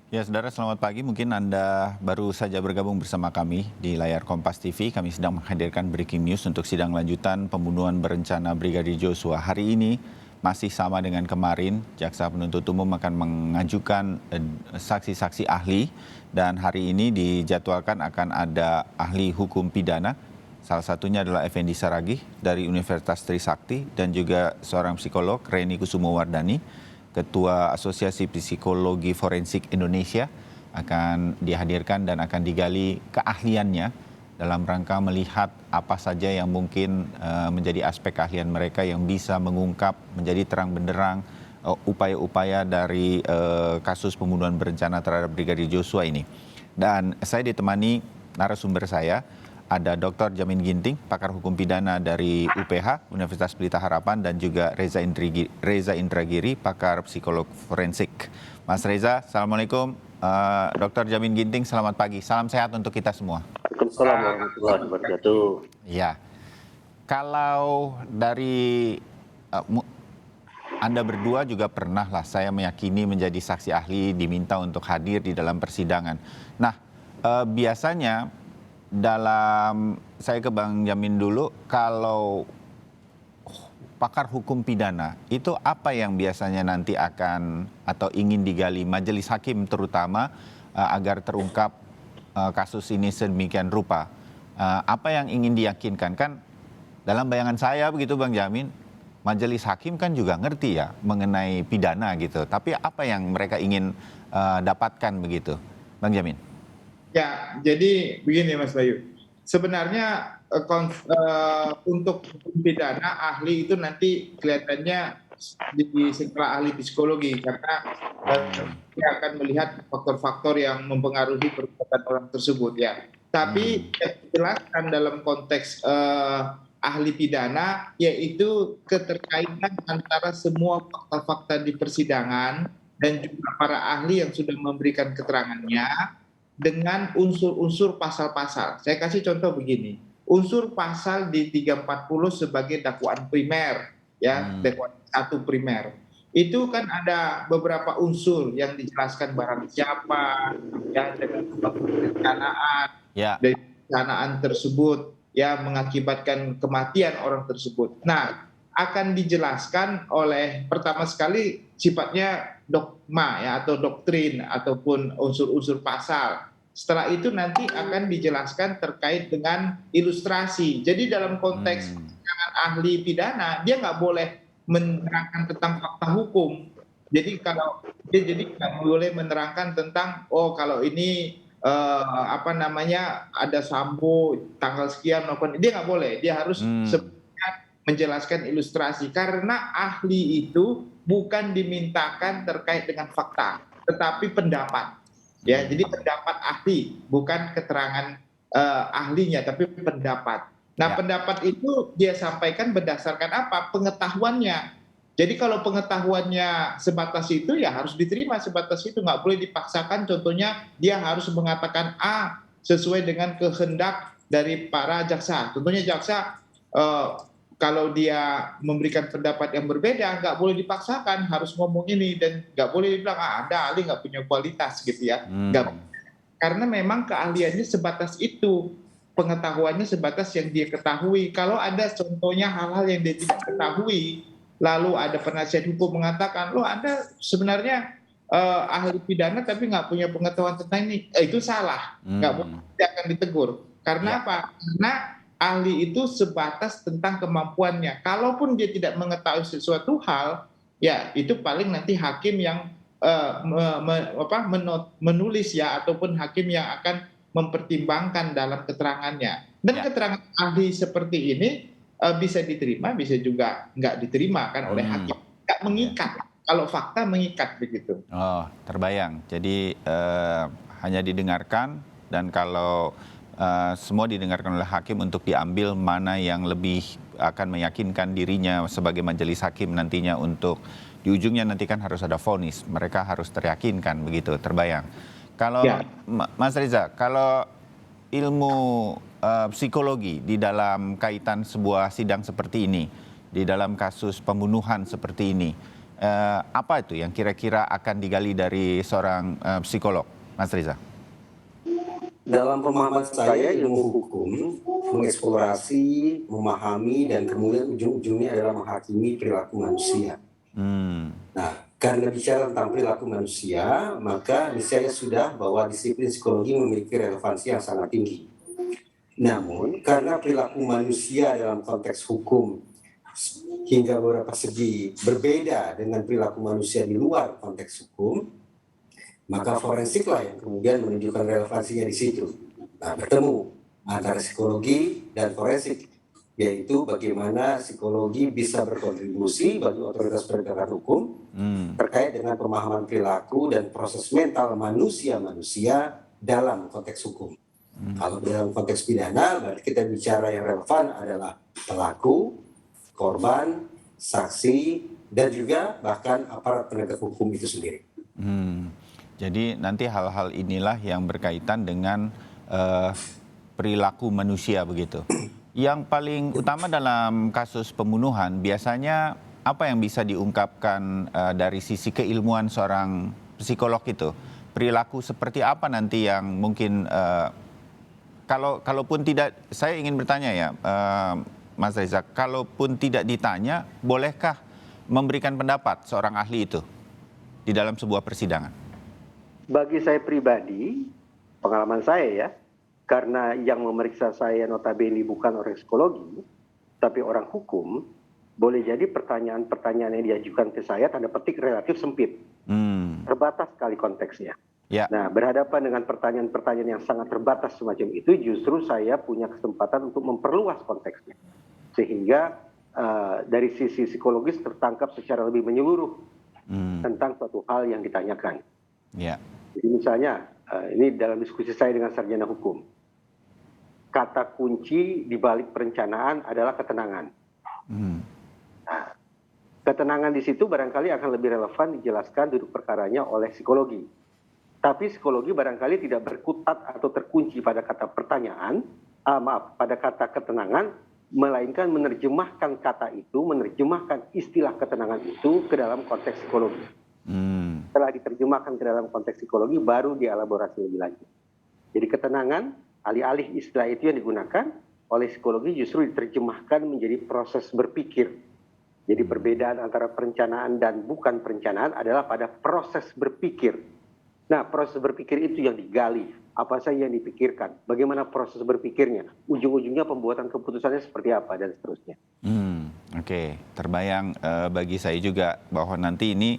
Ya, saudara, selamat pagi. Mungkin Anda baru saja bergabung bersama kami di layar Kompas TV. Kami sedang menghadirkan breaking news untuk sidang lanjutan pembunuhan berencana Brigadir Joshua. Hari ini masih sama dengan kemarin, Jaksa Penuntut Umum akan mengajukan saksi-saksi ahli dan hari ini dijadwalkan akan ada ahli hukum pidana. Salah satunya adalah Effendi Saragih dari Universitas Trisakti dan juga seorang psikolog, Reni Kusumowardani, Ketua Asosiasi Psikologi Forensik Indonesia, akan dihadirkan dan akan digali keahliannya dalam rangka melihat apa saja yang mungkin menjadi aspek keahlian mereka yang bisa mengungkap menjadi terang benderang upaya-upaya dari kasus pembunuhan berencana terhadap Brigadir Joshua ini. Dan saya ditemani narasumber saya, ada Dr. Jamin Ginting, pakar hukum pidana dari UPH, Universitas Pelita Harapan, dan juga Reza Indragiri, pakar psikolog forensik. Mas Reza, Assalamualaikum. Dr. Jamin Ginting, selamat pagi. Salam sehat untuk kita semua. Waalaikumsalam warahmatullahi wabarakatuh. Ya, kalau dari Anda berdua juga pernah lah saya meyakini menjadi saksi ahli diminta untuk hadir di dalam persidangan. Nah, biasanya saya ke Bang Jamin dulu, kalau pakar hukum pidana itu apa yang biasanya nanti akan atau ingin digali majelis hakim terutama agar terungkap kasus ini sedemikian rupa? Apa yang ingin diyakinkan? Kan dalam bayangan saya begitu Bang Jamin, majelis hakim kan juga ngerti ya mengenai pidana gitu. Tapi apa yang mereka ingin dapatkan begitu, Bang Jamin? Ya, jadi begini Mas Bayu. Sebenarnya untuk hukum pidana ahli itu nanti kelihatannya setelah ahli psikologi karena dia akan melihat faktor-faktor yang mempengaruhi perbuatan orang tersebut ya. Tapi yang dijelaskan dalam konteks ahli pidana yaitu keterkaitan antara semua fakta-fakta di persidangan dan juga para ahli yang sudah memberikan keterangannya dengan unsur-unsur pasal-pasal. Saya kasih contoh begini. Unsur pasal di 340 sebagai dakwaan primer, ya, dakwaan 1 primer. Itu kan ada beberapa unsur yang dijelaskan barang siapa, ya, dengan perencanaan, dari perencanaan tersebut, ya, mengakibatkan kematian orang tersebut. Nah, akan dijelaskan oleh pertama sekali sifatnya dogma ya atau doktrin ataupun unsur-unsur pasal. Setelah itu nanti akan dijelaskan terkait dengan ilustrasi. Jadi dalam konteks ahli pidana dia nggak boleh menerangkan tentang fakta hukum. Jadi kalau dia jadi nggak boleh menerangkan tentang kalau ini ada Sambo tanggal sekian maupun dia nggak boleh. Dia harus menjelaskan ilustrasi karena ahli itu bukan dimintakan terkait dengan fakta, tetapi pendapat. Ya, jadi pendapat ahli bukan keterangan ahlinya, tapi pendapat. Nah, pendapat itu dia sampaikan berdasarkan apa? Pengetahuannya. Jadi kalau pengetahuannya sebatas itu ya harus diterima sebatas itu, nggak boleh dipaksakan. Contohnya dia harus mengatakan A sesuai dengan kehendak dari para jaksa. Contohnya jaksa kalau dia memberikan pendapat yang berbeda, nggak boleh dipaksakan, harus ngomong ini, dan nggak boleh dibilang, Anda ahli nggak punya kualitas, gitu ya. Karena memang keahliannya sebatas itu, pengetahuannya sebatas yang dia ketahui. Kalau ada contohnya hal-hal yang dia tidak ketahui, lalu ada penasihat hukum mengatakan, Anda sebenarnya ahli pidana tapi nggak punya pengetahuan tentang ini, itu salah, nggak boleh, dia akan ditegur. Karena apa? Karena ahli itu sebatas tentang kemampuannya. Kalaupun dia tidak mengetahui sesuatu hal, ya itu paling nanti hakim yang menulis ya, ataupun hakim yang akan mempertimbangkan dalam keterangannya. Dan keterangan ahli seperti ini bisa diterima, bisa juga nggak diterima kan oleh hakim. Nggak mengikat. Kalau fakta mengikat begitu. Oh, terbayang. Jadi hanya didengarkan dan kalau semua didengarkan oleh hakim untuk diambil mana yang lebih akan meyakinkan dirinya sebagai majelis hakim nantinya untuk di ujungnya nanti kan harus ada vonis, mereka harus teryakinkan begitu, terbayang. Kalau Mas Reza, kalau ilmu psikologi di dalam kaitan sebuah sidang seperti ini, di dalam kasus pembunuhan seperti ini, Apa itu yang kira-kira akan digali dari seorang psikolog, Mas Riza? Dalam pemahaman saya, ilmu hukum mengeksplorasi, memahami, dan kemudian ujung-ujungnya adalah menghakimi perilaku manusia. Nah, karena bicara tentang perilaku manusia, maka niscaya sudah bahwa disiplin psikologi memiliki relevansi yang sangat tinggi. Namun, karena perilaku manusia dalam konteks hukum hingga beberapa segi berbeda dengan perilaku manusia di luar konteks hukum, maka forensiklah yang kemudian menunjukkan relevansinya di situ. Nah, bertemu antara psikologi dan forensik, yaitu bagaimana psikologi bisa berkontribusi bagi otoritas penegakan hukum terkait dengan pemahaman perilaku dan proses mental manusia-manusia dalam konteks hukum. Kalau dalam konteks pidana, berarti kita bicara yang relevan adalah pelaku, korban, saksi, dan juga bahkan aparat penegak hukum itu sendiri. Jadi nanti hal-hal inilah yang berkaitan dengan perilaku manusia begitu. Yang paling utama dalam kasus pembunuhan biasanya apa yang bisa diungkapkan dari sisi keilmuan seorang psikolog itu? Perilaku seperti apa nanti yang mungkin kalaupun tidak, saya ingin bertanya ya, Mas Reza, kalaupun tidak ditanya, bolehkah memberikan pendapat seorang ahli itu di dalam sebuah persidangan? Bagi saya pribadi, pengalaman saya ya, karena yang memeriksa saya notabene bukan orang psikologi, tapi orang hukum, boleh jadi pertanyaan-pertanyaan yang diajukan ke saya tanda petik relatif sempit. Terbatas sekali konteksnya. Ya. Nah, berhadapan dengan pertanyaan-pertanyaan yang sangat terbatas semacam itu, justru saya punya kesempatan untuk memperluas konteksnya. Sehingga dari sisi psikologis tertangkap secara lebih menyeluruh tentang suatu hal yang ditanyakan. Ya. Jadi misalnya, ini dalam diskusi saya dengan sarjana hukum, kata kunci di balik perencanaan adalah ketenangan. Nah, ketenangan di situ barangkali akan lebih relevan dijelaskan duduk perkaranya oleh psikologi. Tapi psikologi barangkali tidak berkutat atau terkunci pada kata pertanyaan, pada kata ketenangan, melainkan menerjemahkan kata itu, menerjemahkan istilah ketenangan itu ke dalam konteks psikologi. Setelah diterjemahkan ke dalam konteks psikologi, baru dielaborasi lebih lanjut. Jadi ketenangan, alih-alih istilah itu yang digunakan oleh psikologi justru diterjemahkan menjadi proses berpikir. Jadi perbedaan antara perencanaan dan bukan perencanaan adalah pada proses berpikir. Nah, proses berpikir itu yang digali. Apa saja yang dipikirkan, bagaimana proses berpikirnya, ujung-ujungnya pembuatan keputusannya seperti apa, dan seterusnya. Oke, terbayang bagi saya juga bahwa nanti ini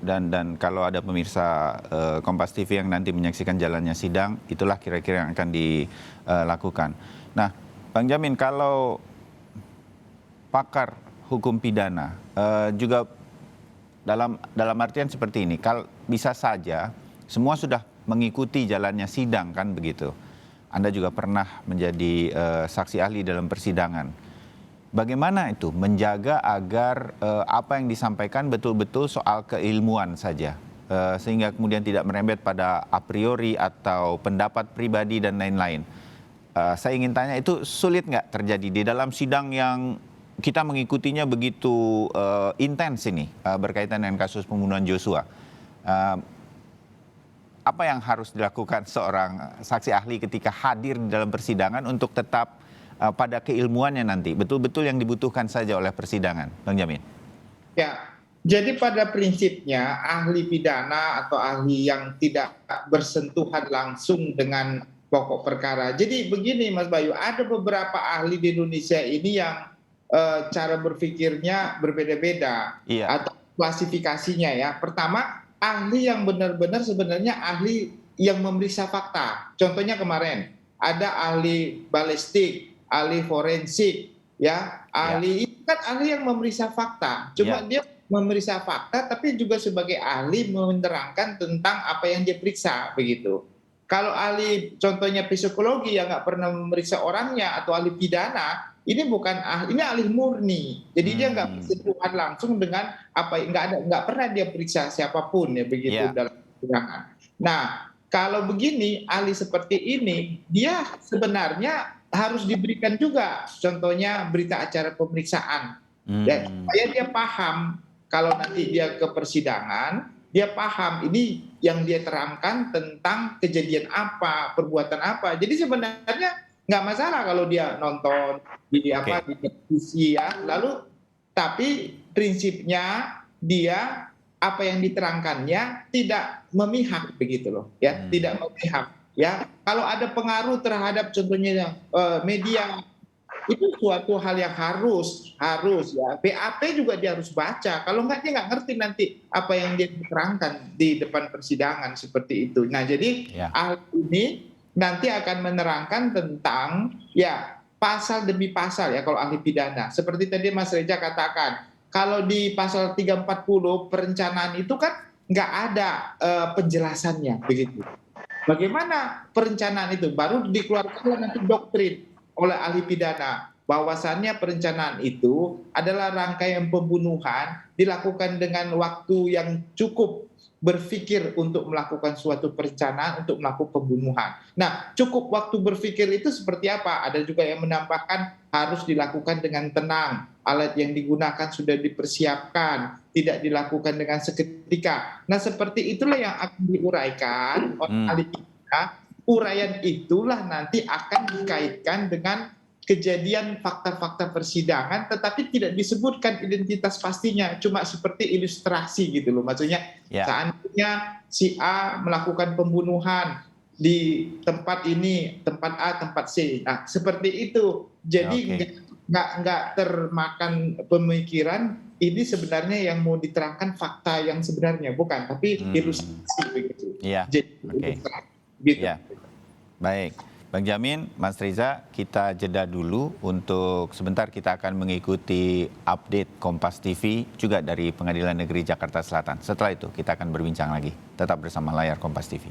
dan kalau ada pemirsa Kompas TV yang nanti menyaksikan jalannya sidang, itulah kira-kira yang akan dilakukan. Nah, Bang Jamin, kalau pakar hukum pidana juga dalam artian seperti ini, kalau bisa saja semua sudah mengikuti jalannya sidang kan begitu. Anda juga pernah menjadi saksi ahli dalam persidangan. Bagaimana itu menjaga agar apa yang disampaikan betul-betul soal keilmuan saja, sehingga kemudian tidak merembet pada a priori atau pendapat pribadi dan lain-lain. Saya ingin tanya, itu sulit nggak terjadi di dalam sidang yang kita mengikutinya begitu intens ini berkaitan dengan kasus pembunuhan Joshua? Apa yang harus dilakukan seorang saksi ahli ketika hadir di dalam persidangan untuk tetap pada keilmuannya nanti, betul-betul yang dibutuhkan saja oleh persidangan, Bang Jamin? Ya, jadi pada prinsipnya ahli pidana atau ahli yang tidak bersentuhan langsung dengan pokok perkara. Jadi begini Mas Bayu, ada beberapa ahli di Indonesia ini yang cara berpikirnya berbeda-beda, atau klasifikasinya ya. Pertama, ahli yang benar-benar sebenarnya ahli yang memeriksa fakta. Contohnya kemarin ada ahli balistik, ahli forensik, ya ahli itu kan ahli yang memeriksa fakta. Cuma dia memeriksa fakta, tapi juga sebagai ahli menerangkan tentang apa yang dia periksa begitu. Kalau ahli contohnya psikologi yang nggak pernah memeriksa orangnya, atau ahli pidana, ini bukan ahli, ini ahli murni. Jadi dia nggak bersentuhan langsung dengan apa, nggak pernah dia periksa siapapun ya begitu dalam persidangan. Nah, kalau begini ahli seperti ini, dia sebenarnya harus diberikan juga contohnya berita acara pemeriksaan, ya, supaya dia paham kalau nanti dia ke persidangan, dia paham ini yang dia terangkan tentang kejadian apa, perbuatan apa. Jadi sebenarnya nggak masalah kalau dia nonton di di televisi ya. Lalu tapi prinsipnya dia apa yang diterangkannya tidak memihak begitu loh, ya, tidak memihak. Ya, kalau ada pengaruh terhadap contohnya media, itu suatu hal yang harus ya. BAP juga dia harus baca. Kalau nggak, dia nggak ngerti nanti apa yang dia terangkan di depan persidangan seperti itu. Nah, jadi ahli ini nanti akan menerangkan tentang ya pasal demi pasal ya kalau ahli pidana. Seperti tadi Mas Reza katakan, kalau di pasal 340 perencanaan itu kan nggak ada penjelasannya begitu. Bagaimana perencanaan itu? Baru dikeluarkan nanti doktrin oleh ahli pidana bahwasannya perencanaan itu adalah rangkaian pembunuhan dilakukan dengan waktu yang cukup berpikir untuk melakukan suatu perencanaan untuk melakukan pembunuhan. Nah, cukup waktu berpikir itu seperti apa? Ada juga yang menambahkan harus dilakukan dengan tenang, alat yang digunakan sudah dipersiapkan, tidak dilakukan dengan seketika. Nah, seperti itulah yang akan diuraikan oleh ahli pidana. Uraian itulah nanti akan dikaitkan dengan kejadian fakta-fakta persidangan, tetapi tidak disebutkan identitas pastinya, cuma seperti ilustrasi gitu loh. Maksudnya seandainya si A melakukan pembunuhan di tempat ini, tempat A, tempat C. Nah, seperti itu. Jadi nggak termakan pemikiran ini sebenarnya yang mau diterangkan fakta yang sebenarnya, bukan, tapi ilustrasi begitu. Jadi gitu. Baik, Bang Jamin, Mas Reza, kita jeda dulu untuk sebentar. Kita akan mengikuti update Kompas TV juga dari Pengadilan Negeri Jakarta Selatan. Setelah itu kita akan berbincang lagi. Tetap bersama layar Kompas TV.